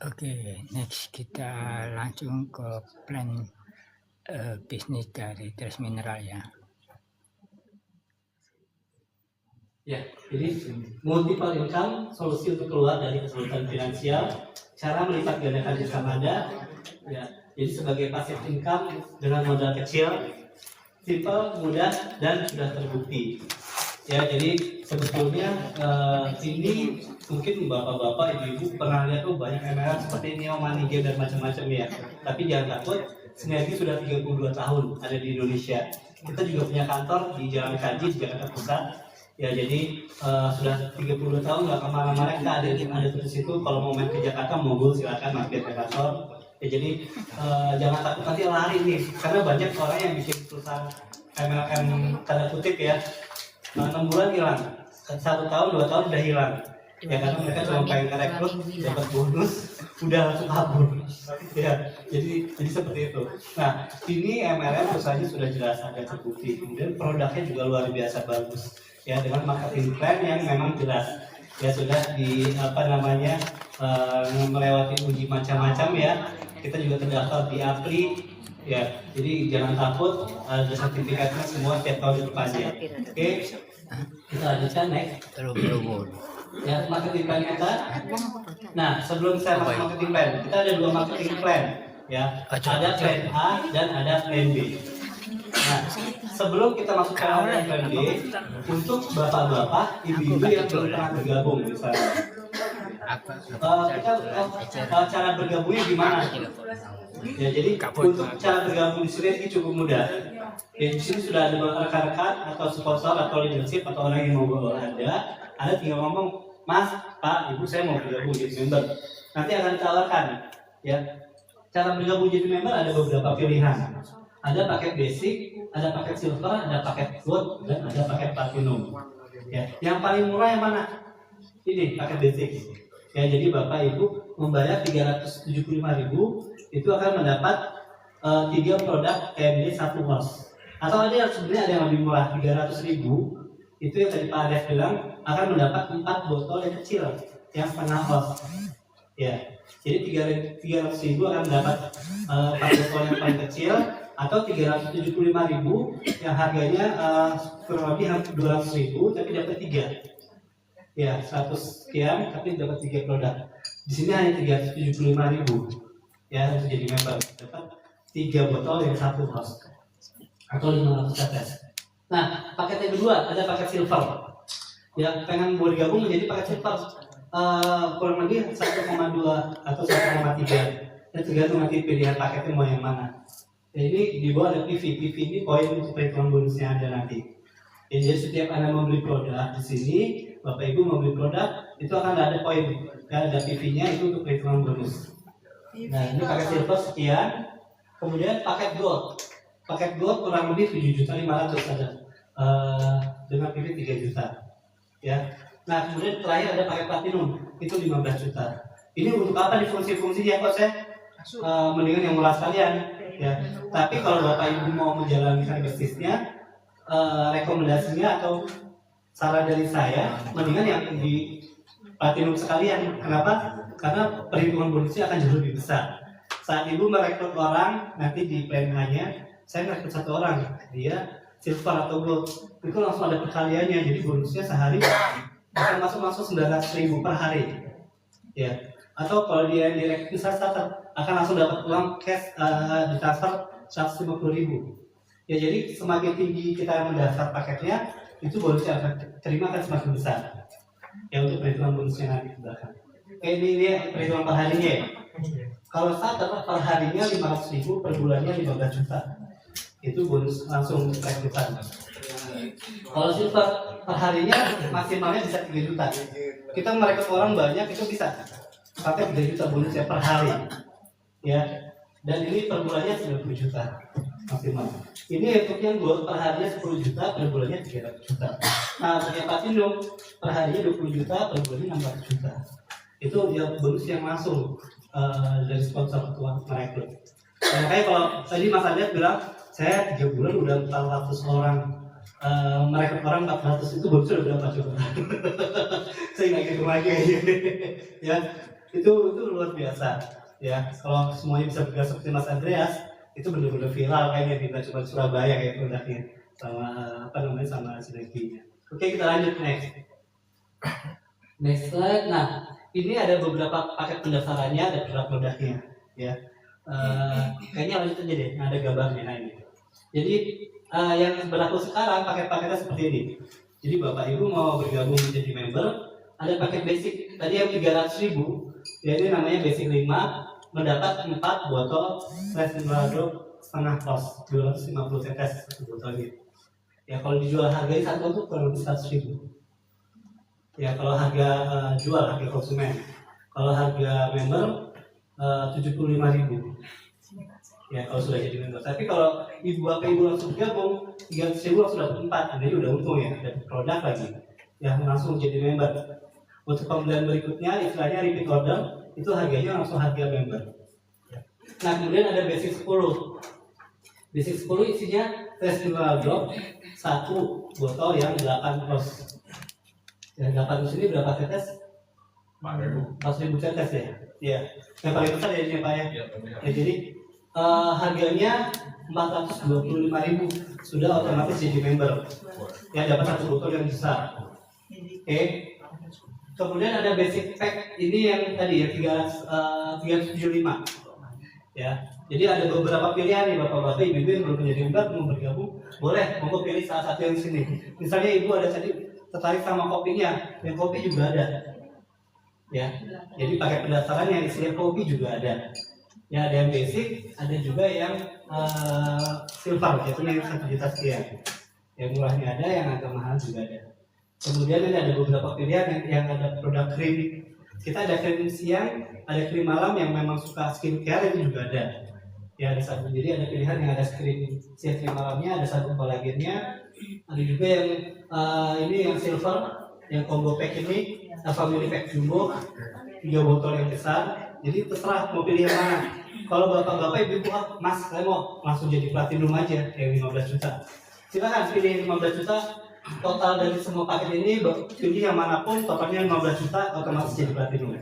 Oke, next kita langsung ke plan bisnis dari Trace Mineral ya. Ya, jadi multiple income, solusi untuk keluar dari kesulitan finansial, cara melipat gandakan income Anda. Ya, jadi sebagai passive income dengan modal kecil, simple, mudah, dan sudah terbukti. Ya, jadi sebetulnya ini mungkin bapak-bapak, ibu-ibu pernah lihat tuh banyak MLM seperti Neo Money Game dan macam-macam ya. Tapi jangan takut, Sinergi sudah 32 tahun ada di Indonesia. Kita juga punya kantor di Jalan Kaji, Jakarta Pusat. Ya, jadi sudah 32 tahun nggak kemana-mana, kita ada di situ. Kalau mau main ke Jakarta, mogul silakan mampir ke kantor. Ya, jadi jangan takut nanti lari nih, karena banyak orang yang bikin perusahaan MLM tanda kutip ya, 6 bulan hilang, 1 tahun 2 tahun udah hilang. Ya, karena mereka cuma pengen rekrut, dapat bonus, udah langsung kabur. Ya, jadi seperti itu. Nah, ini MLM perusahaannya sudah jelas ada terbukti, kemudian produknya juga luar biasa bagus. Ya, dengan marketing plan yang memang jelas. Ya, sudah di melewati uji macam-macam ya. Kita juga terdaftar di APRI. Ya, jadi jangan takut, ada sertifikatnya semua setiap tahun diperpanjang. Oke, kita lanjutkan next. Ya, marketing plan kita. Nah, sebelum saya masuk marketing plan, kita ada 2 marketing plan. Ya, ada plan A dan ada plan B. Nah, sebelum kita masuk ke plan B, untuk bapak-bapak, ibu-ibu yang belum pernah bergabung misalnya, kita cara bergabungnya gimana? Ya, jadi untuk cara bergabung di sini ini cukup mudah. Ya, di sini sudah ada rekan-rekan atau sponsor atau leadership atau orang yang mau bawa Anda tinggal ngomong, Mas, Pak, Ibu, saya mau bergabung jadi member. Nanti akan ditawarkan. Ya, cara bergabung jadi member ada beberapa pilihan. Ada paket basic, ada paket silver, ada paket gold, dan ada paket platinum. Ya, yang paling murah yang mana? Ini paket basic. Ya, jadi Bapak Ibu membayar 375.000, itu akan mendapat 3 produk KMD 1 host. Atau ada yang sebenarnya ada yang lebih murah, 300.000, itu yang tadi Pak Arief bilang akan mendapat 4 botol yang kecil yang setengah host. Ya, jadi 300.000 akan mendapat 4 botol yang paling kecil, atau 375.000 yang harganya kurang lebih 200.000 tapi dapat 3. Ya, 100 sekian tapi dapat 3 produk. Di sini hanya 375.000. Ya, untuk jadi member dapat 3 botol yang 1 host atau 500 tetes. Nah, paket yang kedua ada paket silver. Ya, pengen bergabung menjadi paket silver, kurang lebih 1,2 atau 1,3. Ya, tergantung nanti pilihan paketnya mau yang mana. Ya, ini di bawah ada PV. PV ini poin untuk perhitungan bonusnya Anda nanti. Ya, jadi setiap Anda membeli produk di sini, Bapak Ibu membeli produk, itu akan ada poin. Ya, ada PV-nya itu untuk perhitungan bonus. Nah, ini paket silver sekian. Kemudian paket gold. Paket gold kurang lebih 7.500.000 ada. Dengan PV 3 juta. Ya. Nah, kemudian terakhir ada paket platinum, itu 15 juta. Ini untuk apa nih fungsi-fungsinya? Kok saya mendingan yang murah sekalian. Ya. Tapi kalau Bapak Ibu mau menjalankan bisnisnya, rekomendasinya atau saran dari saya, mendingan yang di platinum sekalian. Kenapa? Karena perhitungan bonusnya akan jauh lebih besar. Saat Ibu merekrut orang, nanti di plan A-nya, saya merekrut 1 orang, dia silver atau gold, itu langsung ada perkaliannya, jadi bonusnya sehari akan masuk 900.000 per hari. Ya. Atau kalau dia direkrut starter, akan langsung dapat uang cash di transfer 150.000. Ya, jadi semakin tinggi kita mendaftar paketnya, itu bonusnya akan terima akan semakin besar. Ya, untuk perhitungan bonusnya nanti ke belakang. Ini dia perhitungan per harinya ya. Kalau starter per harinya 500.000, per bulannya 15 juta. Itu bonus langsung rekrutan. Kalau silver per harinya maksimalnya bisa 3 juta. Kita merekrut orang banyak itu bisa sampai 3 juta bonusnya per hari. Ya. Dan ini per bulannya 90 juta maksimal. Ini untuk yang gold per harinya 10 juta, per bulannya 300 juta. Nah, untuk yang platinum per harinya 20 juta, per bulannya 600 juta. Itu dia bonus yang langsung dari sponsor atau merekrut. Nah, makanya kalau tadi Mas Adiat bilang, saya 3 bulan udah 400 orang, merekrut orang 400, itu bonusnya udah berapa coba? Saya nggak hitung lagi. Ya, itu luar biasa ya. Kalau semuanya bisa bergerak seperti Mas Andreas, itu benar-benar viral kayaknya, tidak cuma Surabaya kayak produknya sama sama sinerginya. Oke, kita lanjut next slide. Nah, ini ada beberapa paket pendaftarannya, ada produk-produknya ya. Kayaknya lanjut aja deh, ada gambarnya. Nah, ini jadi yang berlaku sekarang paket-paketnya seperti ini. Jadi Bapak Ibu mau bergabung menjadi member, ada paket basic tadi yang 300.000, ya ini namanya basic 5, mendapat 4 botol fresh mineral setengah kos, 250 tetes satu botolnya. Ya kalau dijual harganya satu untuk kurang lebih 100.000. Ya kalau harga jual, harga konsumen. Kalau harga member 75.000. Ya kalau sudah jadi member. Tapi kalau Bapak Ibu langsung gabung, 300.000 langsung dapat 4, Anda udah untung ya, dapat produk lagi. Ya langsung jadi member. Untuk pembelian berikutnya, istilahnya repeat order, itu harganya langsung harga member. Nah kemudian ada basic 10. Basic 10 isinya fresh mineral drop, 1 botol yang 8 kos. Ya 8 kos ini berapa tetes? 4.000 tetes ya. Iya. Yang paling besar ya ini Pak ya. Ya jadi harganya 425.000, sudah otomatis jadi member. Ya dapat 1 botol yang besar. Oke. Kemudian ada basic pack ini yang tadi ya 375. Ya. Jadi ada beberapa pilihan nih Bapak-bapak, Ibu yang belum menjadi member mau bergabung, boleh mau pilih salah satu yang sini. Misalnya Ibu ada tadi tertarik sama kopinya, yang kopi juga ada. Ya. Jadi pakai pendaftaran yang isinya kopi juga ada. Ya ada yang basic, ada juga yang silver, yaitu yang 1 juta sekian. Yang murahnya ada, yang agak mahal juga ada. Kemudian ini ada beberapa pilihan yang ada produk krim. Kita ada krim siang, ada krim malam yang memang suka skincare, itu juga ada. Ya ada satu, jadi ada pilihan yang ada krim siang, krim malamnya, ada satu kolagennya. Ada juga yang ini yang silver, yang combo pack ini, family pack jumbo, 3 botol yang besar. Jadi terserah mau pilih yang mana. Kalau bapak-bapak ibu Mas, saya mau langsung jadi platinum aja yang 15 juta. Silakan pilih 15 juta. Total dari semua paket ini pilih yang manapun, totalnya 15 juta, otomatis jadi platinum.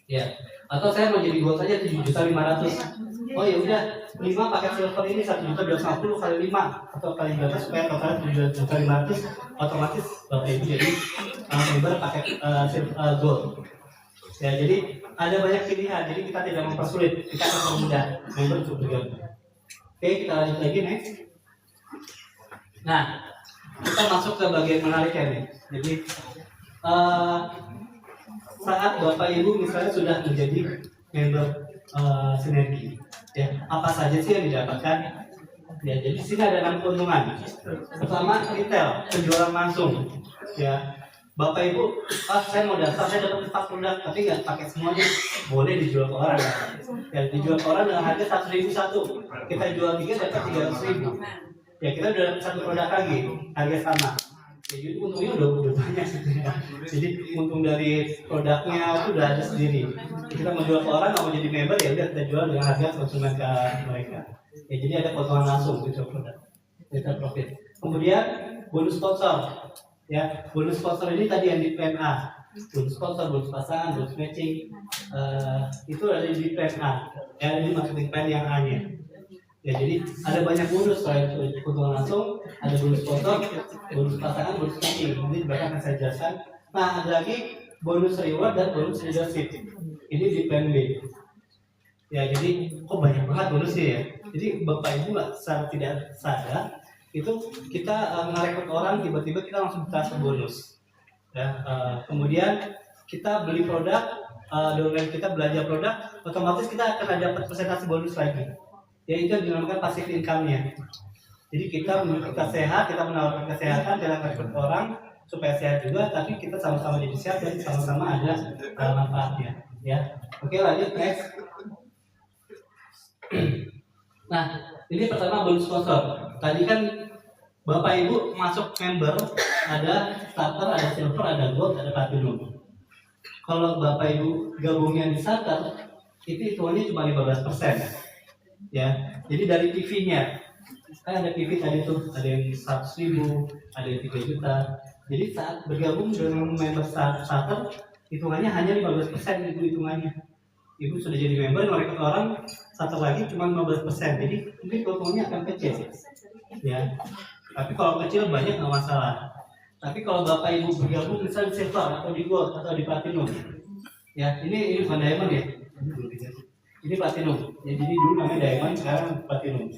Ya. Atau saya mau jadi gold saja 7.500.000. Oh ya udah, 5 paket silver ini 1.250 kali 5 atau kali 12 supaya totalnya 7.500.000, otomatis bapak ibu jadi member paket silver gold. Ya, jadi ada banyak pilihan, jadi kita tidak mempersulit, kita akan mempermudah member untuk bergabung. Oke, kita lanjut lagi next. Nah, kita masuk ke bagian menariknya nih. Jadi saat Bapak Ibu misalnya sudah menjadi member sinergi, ya apa saja sih yang didapatkan? Ya, jadi di sini ada 6 keuntungan. Pertama, retail, penjualan langsung. Ya, Bapak Ibu, saya mau daftar, saya dapat 4 produk, tapi nggak pakai semuanya, boleh dijual ke orang. Ya, dijual ke orang dengan harga 1.000 satu. Kita jual 3 dapat 300.000. Ya kita udah dapat 1 produk lagi, harga sama. Ya, jadi untungnya udah banyak sebenarnya. Jadi untung dari produknya itu udah ada sendiri. Kita mau jual ke orang, mau jadi member ya udah kita jual dengan harga konsumen ke mereka. Ya jadi ada potongan langsung untuk produk, kita profit. Kemudian bonus sponsor. Ya bonus sponsor ini tadi yang di plan A. Bonus sponsor, bonus pasangan, bonus matching, itu ada di plan A. Ya ini marketing plan yang A-nya. Ya jadi ada banyak bonus, selain keuntungan langsung, ada bonus sponsor, bonus pasangan, bonus matching. Ini bahkan akan saya jelaskan. Nah ada lagi bonus reward dan bonus leadership. Ini di plan B. Ya jadi kok banyak banget bonusnya ya. Jadi Bapak Ibu secara tidak sadar itu kita merekrut orang, tiba-tiba kita langsung dikasih bonus. Ya, kemudian kita beli produk, dengan kita belanja produk, otomatis kita akan dapat persentase bonus lagi. Ya itu yang dinamakan passive income-nya. Jadi kita sehat, kita menawarkan kesehatan, kita merekrut orang supaya sehat juga, tapi kita sama-sama jadi sehat dan sama-sama ada manfaatnya. Ya, oke lanjut next. Nah, ini pertama bonus sponsor. Tadi kan Bapak Ibu masuk member, ada starter, ada silver, ada gold, ada platinum. Kalau Bapak Ibu gabungnya di starter, itu hitungannya cuma 15%. Ya, jadi dari PV-nya, kan ada PV tadi tuh, ada yang 100.000, ada yang 3 juta. Jadi saat bergabung dengan member starter, hitungannya hanya 15% ibu hitungannya. Ibu sudah jadi member, merekrut orang satu lagi cuma 15%, jadi mungkin keuntungannya akan kecil, ya. Tapi kalau kecil banyak nggak masalah. Tapi kalau bapak ibu bergabung misalnya di silver atau di gold atau di platinum, ya ini bukan diamond ya, ini platinum. Ya, jadi dulu namanya diamond, sekarang platinum.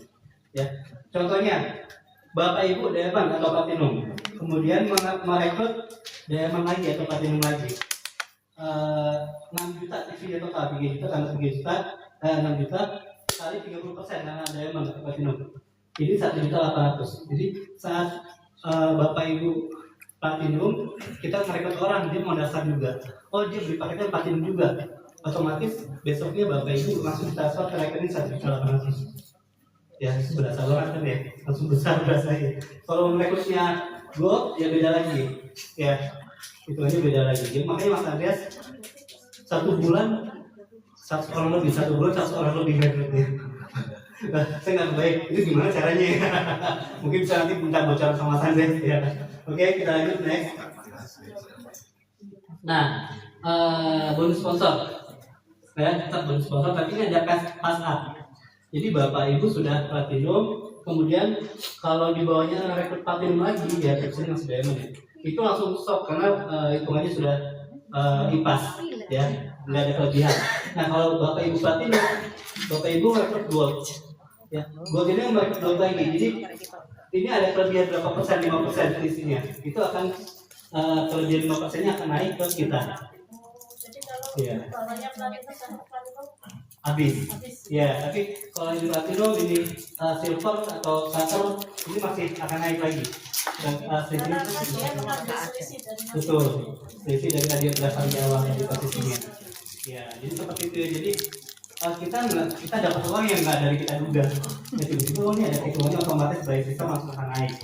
Ya, contohnya bapak ibu diamond atau platinum, kemudian merekrut diamond lagi atau platinum lagi. 6 juta TV total 3 juta tambah 3 juta 6 juta kali 30% karena diamond atau platinum. Jadi 1.800.000. Jadi saat bapak ibu platinum, kita merekrut orang dia mau dasar juga. Oh dia beli paketnya platinum juga. Otomatis besoknya bapak ibu langsung transfer ke rekening 1.800.000. Ya itu berasa banget kan ya, langsung besar berasanya. Kalau merekrutnya gold ya beda lagi. Ya itu aja beda lagi. Jadi makanya Mas Andreas 1 bulan 1 orang lebih, 1 bulan 1 orang lebih rekrutnya. Saya nggak baik, itu gimana caranya? Mungkin bisa nanti minta bocoran sama Mas Andreas ya. Oke, kita lanjut next. Nah, bonus sponsor. Ya, tetap bonus sponsor, tapi ini ada pass up. Jadi bapak ibu sudah platinum, kemudian kalau di bawahnya rekrut platinum lagi, ya teksnya masih diamond ya. Itu langsung stop karena hitungannya sudah ipas, ya, nggak ada kelebihan. Nah, kalau bapak ibu platinum, bapak ibu rekrut gold, ya, gold ini merekrut gold lagi. Jadi ini ada kelebihan berapa persen, 5% selisihnya. Itu akan kelebihan 5%-nya akan naik ke kita. Ya. Habis. Ya, tapi kalau di platinum ini silver atau platinum ini masih akan naik lagi. Dan betul. Selisih dari tadi berdasarkan di awal dari posisinya. Ya, jadi seperti itu ya. Jadi kita dapat uang yang nggak dari kita duga. Jadi itu ini ada hitungannya otomatis baik sistem langsung akan naik.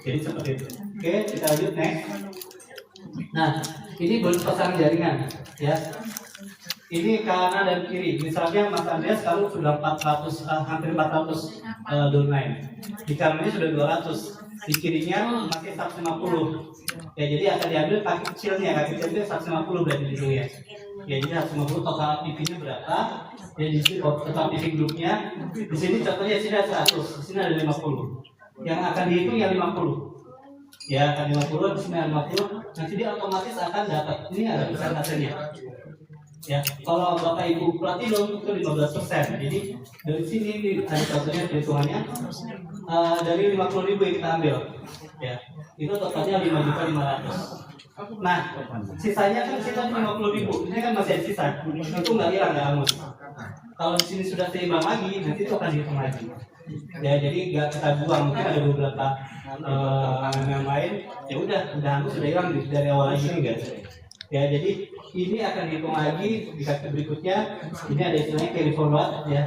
Jadi seperti itu. Oke, kita lanjut next. Nah, ini bonus pasangan jaringan, ya. Ini kanan dan kiri. Misalnya Mas Andreas kalau sudah 400, hampir 400 downline. Di kanannya sudah 200, di kirinya masih 150. Ya, jadi akan diambil kaki kecilnya 150 berarti di sini ya. Ya, jadi 150 total TV-nya berapa? Ya, di sini total TV grupnya. Di sini contohnya sini ada 100, di sini ada 50. Yang akan dihitung yang 50. Ya, akan 50, di sini ada 50. Nanti dia otomatis akan dapat. Ini ada persentasenya. Ya, kalau bapak ibu platinum itu 15%. Jadi dari sini ada contohnya perhitungannya dari 50.000 yang kita ambil. Ya, itu totalnya 5.500.000. Nah, sisanya kan sisa 50.000. Ini kan masih ada sisa. Itu nggak hilang, nggak hangus. Kalau di sini sudah seimbang lagi, nanti itu akan dihitung lagi. Ya, jadi nggak kita buang. Mungkin ada beberapa yang lain. Ya udah hangus, sudah hilang dari awal lagi nih guys. Ya, jadi ini akan dihitung lagi di kata berikutnya. Ini ada istilahnya carry forward ya.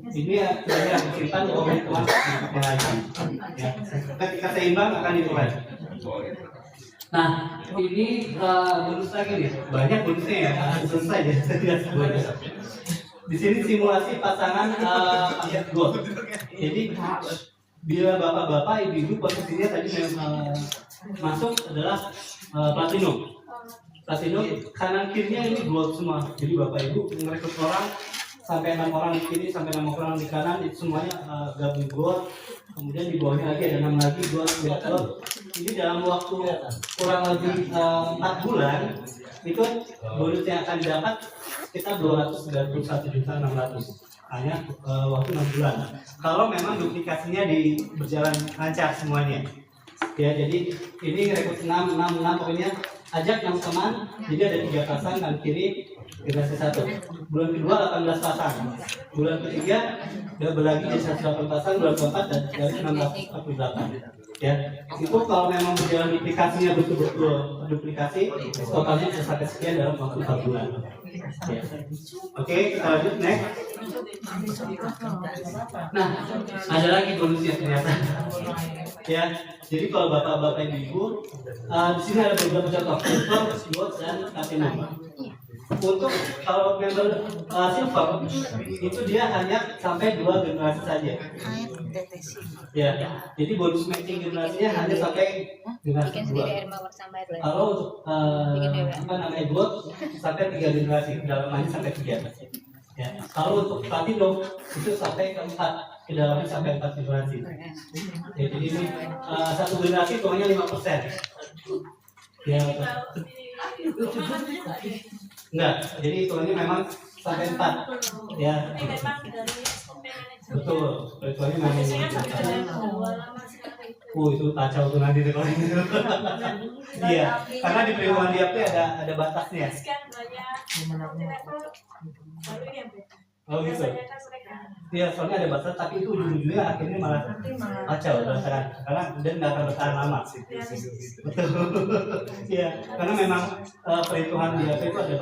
Ini yang disimpan untuk perhitungan berikutnya lagi. Ya, ketika seimbang akan dihitung lagi. Nah, ini bonus lagi nih. Banyak bonusnya ya. Selesai ya. Saya tidak sebut. Di sini simulasi pasangan paket gold. Jadi bila bapak-bapak, ibu-ibu posisinya tadi masuk adalah platinum. Platinum kanan kirinya ini gold semua. Jadi bapak ibu merekrut orang sampai 6 orang di kiri sampai 6 orang di kanan itu semuanya gabung gold. Kemudian di bawahnya lagi ada 6 lagi gold. Ini dalam waktu kurang lebih 4 bulan itu bonus yang akan didapat kita 291.600.000 hanya waktu 6 bulan. Kalau memang duplikasinya berjalan lancar semuanya. Ya, jadi ini rekrut 6 pokoknya ajak 6 teman. Jadi ada 3 pasang dan kiri generasi 1. Bulan kedua 18 pasang. Bulan ketiga udah berlagi jadi 108 pasang. Bulan keempat dari 648. Ya, itu kalau memang berjalan duplikasinya betul-betul duplikasi, totalnya bisa sampai sekian dalam waktu 4 bulan. Ya. Oke, kita lanjut next. Nah, ada lagi bonusnya ternyata. Ya, jadi kalau bapak-bapak ibu, di sini ada beberapa contoh silver, gold, dan platinum. Untuk kalau member silver itu dia hanya sampai 2 generasi saja. Ya, jadi bonus matching generasinya hanya sampai generasi 2. Kalau untuk apa namanya gold sampai 3 generasi, kedalamannya sampai 3. Ya, kalau untuk platinum itu sampai ke 4, kedalamannya sampai 4 generasi. Ya, jadi ini satu generasi hitungannya 5%. Ya, enggak, jadi hitungannya memang sampai 4. Ya, betul, hitungannya memang itu kacau tuh nanti kalau ini. Iya, karena di perhitungan DAP ada batasnya. Oh gitu. Iya, soalnya ada batas, tapi itu ujung-ujungnya akhirnya malah kacau berdasarkan karena dia nggak akan bertahan lama. Betul. Iya, karena memang perhitungan DAP itu ada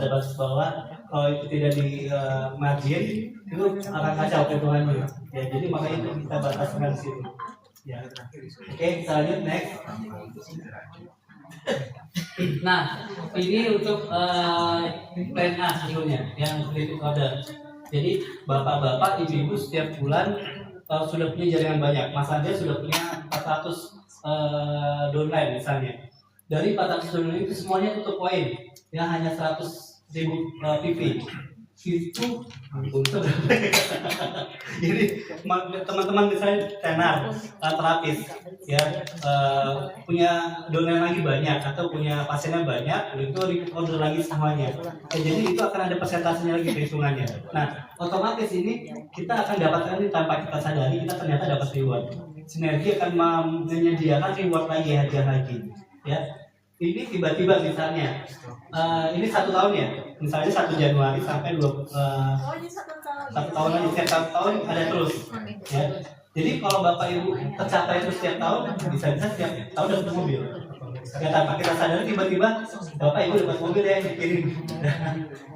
batas bawah. Kalau itu tidak di margin itu akan kacau perhitungannya. Ya, jadi makanya itu kita bataskan di situ. Ya. Oke, kita lanjut next. Nah, ini untuk plan A sebetulnya yang credit order. Jadi bapak-bapak, ibu-ibu setiap bulan sudah punya jaringan banyak. Mas Ade sudah punya 400 downline misalnya. Dari 400 downline itu semuanya tutup poin yang hanya 100.000 PP. Itu untuk jadi teman-teman misalnya tenar, terapis ya punya downline lagi banyak atau punya pasiennya banyak, itu repeat order lagi semuanya. Ya, jadi itu akan ada persentasenya lagi perhitungannya. Nah, otomatis ini kita akan dapatkan ini tanpa kita sadari, kita ternyata dapat reward. Sinergi akan menyediakan reward lagi, hadiah lagi. Ya, ini tiba-tiba misalnya ini 1 tahun ya, misalnya 1 Januari sampai 1 tahun lagi, setiap tahun ada terus ya. Jadi kalau bapak ibu tercapai itu setiap tahun, bisa-bisa setiap tahun dapat mobil ya, tanpa kita sadari tiba-tiba bapak ibu dapat mobil yang dikirim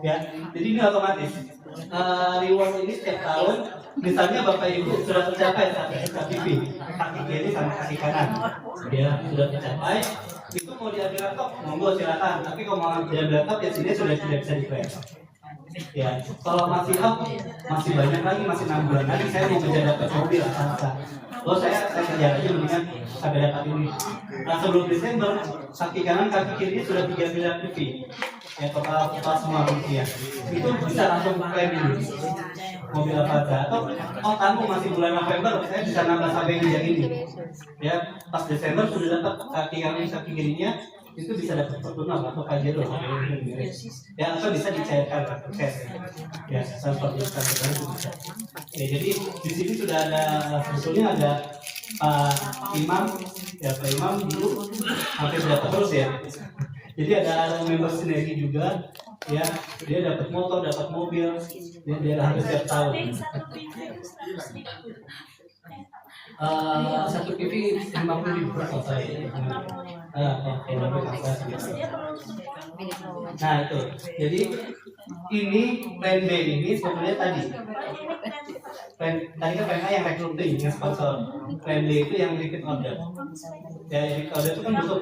ya. Jadi ini otomatis reward ini setiap tahun. Misalnya bapak ibu sudah tercapai KTP, kaki kiri sama kaki kanan ya sudah tercapai, itu mau diambil laptop monggo silakan, tapi kalau mau diambil laptop ya sini sudah tidak bisa diklaim ya. Kalau masih masih banyak lagi, masih 6 bulan lagi saya mau menjadi dapat mobil Avanza. Saya kejar aja mendingan sampai dapat ini. Nah, sebelum Desember kaki kanan kaki kiri sudah 3 miliar PP ya, total semua rupiah itu bisa langsung klaim ini mobil Avanza. Atau tanggung masih bulan November saya bisa nambah sampai ini ya, pas Desember sudah dapat kaki kanan kaki kirinya, itu bisa dapat pertunang atau pajero ya, atau bisa dicairkan cash ya, seperti itu bisa. Ya, jadi di sini sudah ada, sebetulnya ada Pak Imam ya, Pak Imam dulu hampir dapat terus ya. Jadi ada member sinergi juga ya, dia dapat motor, dapat mobil, dia hampir setiap tahun. Satu PV 50.000 per selesai. Nah itu, jadi ini plan B ini sebenarnya tadi kan plan A yang recruiting, yang sponsor. Plan B itu yang repeat order. Ya, repeat order itu kan butuh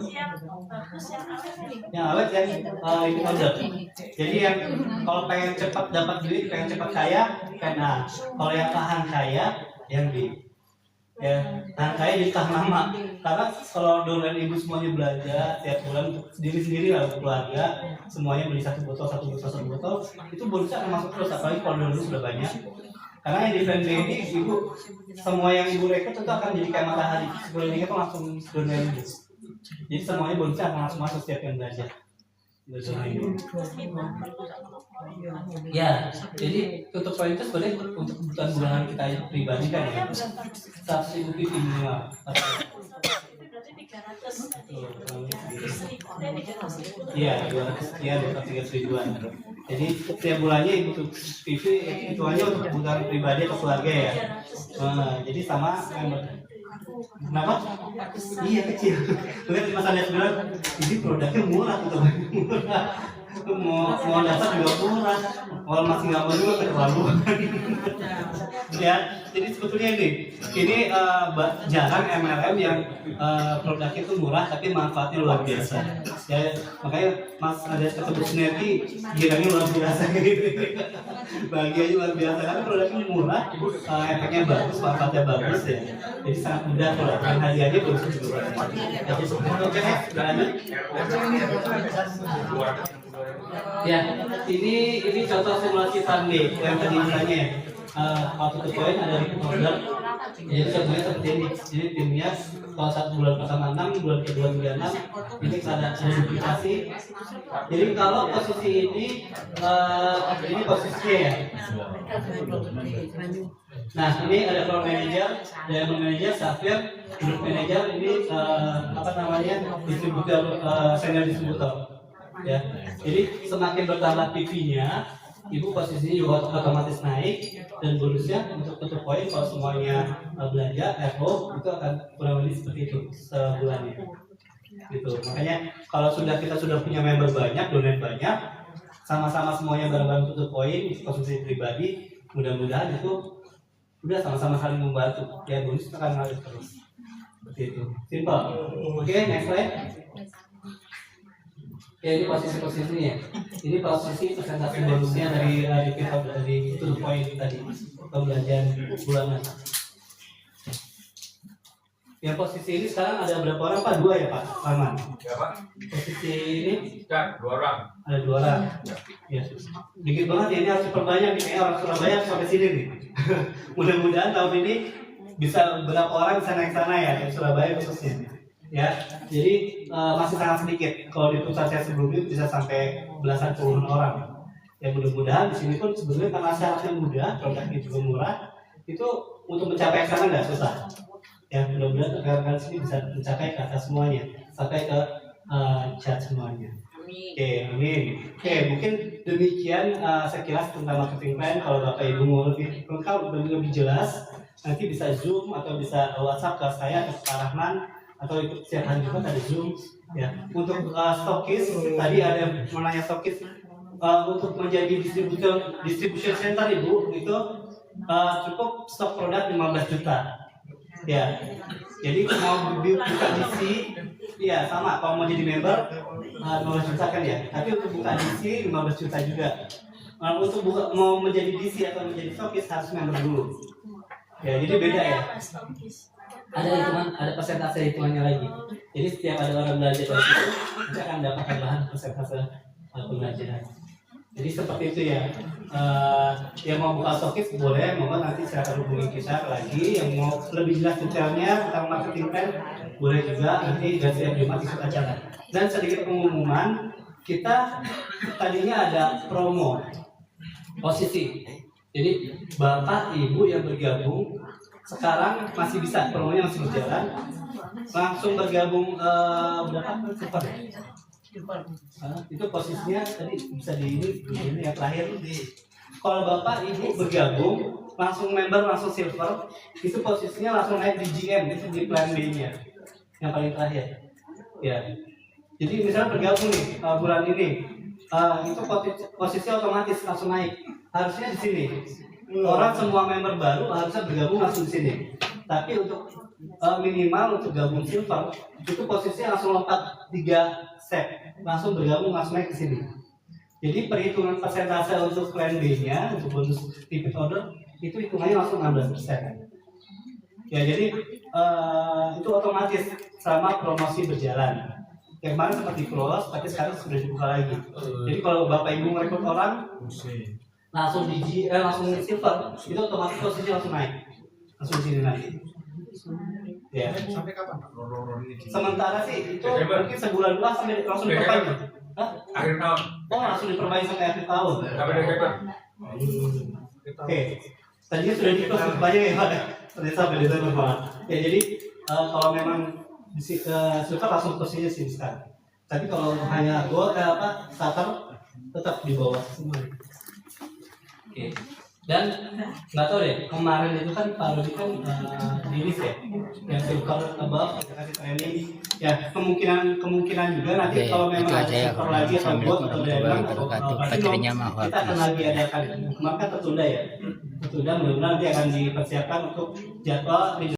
yang awet yang repeat order. Jadi yang kalau pengen cepat dapat duit, pengen cepat kaya, plan A. Kalau yang tahan kaya, yang B. Ya, tahan kaya jadi tahan lama. Karena kalau downline ibu semuanya belanja tiap bulan sendiri-sendiri lah untuk keluarga, semuanya beli satu botol, itu bonusnya akan masuk terus, apalagi kalau downline sudah banyak. Karena yang di friendly ini ibu, semua yang ibu rekrut itu akan jadi kayak matahari. Sebelumnya itu langsung downline ibu. Jadi semuanya bonusnya akan langsung masuk setiap yang belanja. Ya, jadi untuk poin itu sebenarnya untuk kebutuhan bulanan kita pribadi kan ya, 100.000 PP minimal. Iya, 230 ribuan. Jadi setiap bulannya ibu PV hitungannya untuk kebutuhan pribadi atau keluarga ya. Jadi sama Kenapa? Iya kecil. Lihat Mas Anda bilang ini produknya murah tuh murah. Mau dasar juga murah. Kalau masih nggak mau juga keterlaluan. Ya, jadi sebetulnya ini jarang MLM yang produknya itu murah tapi manfaatnya luar biasa. Ya, makanya Mas ada ketemu sinergi, girangnya luar biasa gitu. Bahagianya luar biasa karena produknya murah, efeknya bagus, manfaatnya bagus ya. Jadi sangat mudah kalau dan hadiahnya bagus juga. Jadi oke, lanjut. Ya, ini contoh simulasi Sunday yang tadi misalnya waktu itu poin ada di order. Jadi contohnya seperti ini. Ini timnya kalau 1 bulan pertama 6, bulan kedua 36, ini ada duplikasi. Jadi kalau posisi ini posisinya ya. Nah ini ada floor manager, diamond manager, sapphire, group manager ini distributor, senior distributor. Ya, jadi semakin bertambah PV-nya, ibu posisinya juga otomatis naik dan bonusnya untuk tutup poin kalau semuanya belanja FO itu akan kurang lebih seperti itu sebulannya. Gitu. Makanya kalau kita sudah punya member banyak, donate banyak, sama-sama semuanya bareng-bareng tutup poin, konsumsi pribadi, mudah-mudahan itu udah sama-sama saling membantu. Ya bonus akan ngalir terus. Seperti itu. Simple. Oke, next slide. Ya ini posisi-posisinya. Ini posisi presentasi bonusnya dari tutup poin tadi pembelanjaan bulanan. Ya posisi ini sekarang ada berapa orang Pak? 2 ya Pak Arman? Ya Pak. Posisi ini? Ya 2 orang. Ada 2 orang. Ya. Dikit banget ya, ini harus diperbanyak nih. Orang Surabaya sampai sini nih. Mudah-mudahan tahun ini bisa berapa orang bisa naik sana ya dari Surabaya khususnya. Ya, jadi masih sangat sedikit. Kalau di pusat saya sebelumnya bisa sampai belasan puluhan orang. Ya mudah-mudahan di sini pun sebenarnya karena syaratnya mudah, produknya juga murah, itu untuk mencapai ke sana nggak susah. Ya mudah-mudahan rekan-rekan sini bisa mencapai ke atas semuanya, sampai ke chat semuanya. Oke, amin. Oke, mungkin demikian sekilas tentang marketing plan. Kalau Bapak Ibu mau lebih lengkap, lebih jelas, nanti bisa Zoom atau bisa WhatsApp ke saya atau ke Pak Rahman, atau ikut setiap hari juga ada Zoom ya. Untuk stokis tadi ada yang menanya stokis untuk menjadi distribution center Ibu itu cukup stok produk 15 juta ya. Jadi mau buka DC ya sama, kalau mau jadi member 15 juta kan ya, tapi untuk buka DC 15 juta juga. Untuk mau menjadi DC atau menjadi stokis harus member dulu ya, jadi beda ya. Ada hitungan, ada persentase hitungannya lagi. Jadi setiap ada orang belanja dari situ, kita akan dapat tambahan persentase pembelanjaan. Jadi seperti itu ya. Yang mau buka stokis boleh, mau nanti silakan hubungi kita lagi. Yang mau lebih jelas detailnya tentang marketing plan boleh juga nanti dan setiap Jumat ikut acara. Dan sedikit pengumuman, kita tadinya ada promo posisi. Jadi Bapak Ibu yang bergabung sekarang masih bisa, promonya masih berjalan. Langsung bergabung berapa super? Itu posisinya tadi bisa di ini ya terakhir. Kalau Bapak Ibu bergabung langsung member langsung silver, itu posisinya langsung naik di GM, itu di plan B-nya yang paling terakhir. Ya. Jadi misalnya bergabung nih bulan ini, itu posisi otomatis langsung naik. Harusnya di sini. Orang semua member baru harusnya bergabung langsung di sini. Tapi untuk minimal untuk gabung silver itu posisinya langsung lompat 3 set, langsung bergabung langsung naik ke sini. Jadi perhitungan persentase untuk plan B-nya untuk bonus repeat order itu hitungannya langsung 16%. Ya jadi itu otomatis selama promosi berjalan. Yang kemarin seperti close, tapi sekarang sudah dibuka lagi. Jadi kalau Bapak Ibu merekrut orang langsung langsung silver, itu otomatis posisinya langsung naik, langsung di sini nanti. Ya. Sampai kapan Pak? Sementara sih itu mungkin sebulan dua sampai langsung diperpanjang. Akhir tahun. Oh langsung diperpanjang sampai akhir tahun. Sampai Desember. Oke. Tadinya sudah diperpanjang ya Pak. Ternyata sampai Desember Pak. Ya jadi kalau memang silver langsung posisinya sini sekarang. Tapi kalau hanya gold starter tetap di bawah semua. Oke. Dan nggak tahu deh, kemarin itu kan Pak Rudi kan di list ya, yang silver above kita kasih training. Ya kemungkinan juga nanti Oke, kalau memang itu ada aja ya. silver lagi atau gold atau Assalamualaikum diamond warahmatullahi atau wabarakatuh. platinum, Baterainya mau kita akan habis. lagi adakan. Kemarin kan tertunda ya, tertunda mudah-mudahan nanti akan dipersiapkan untuk jadwal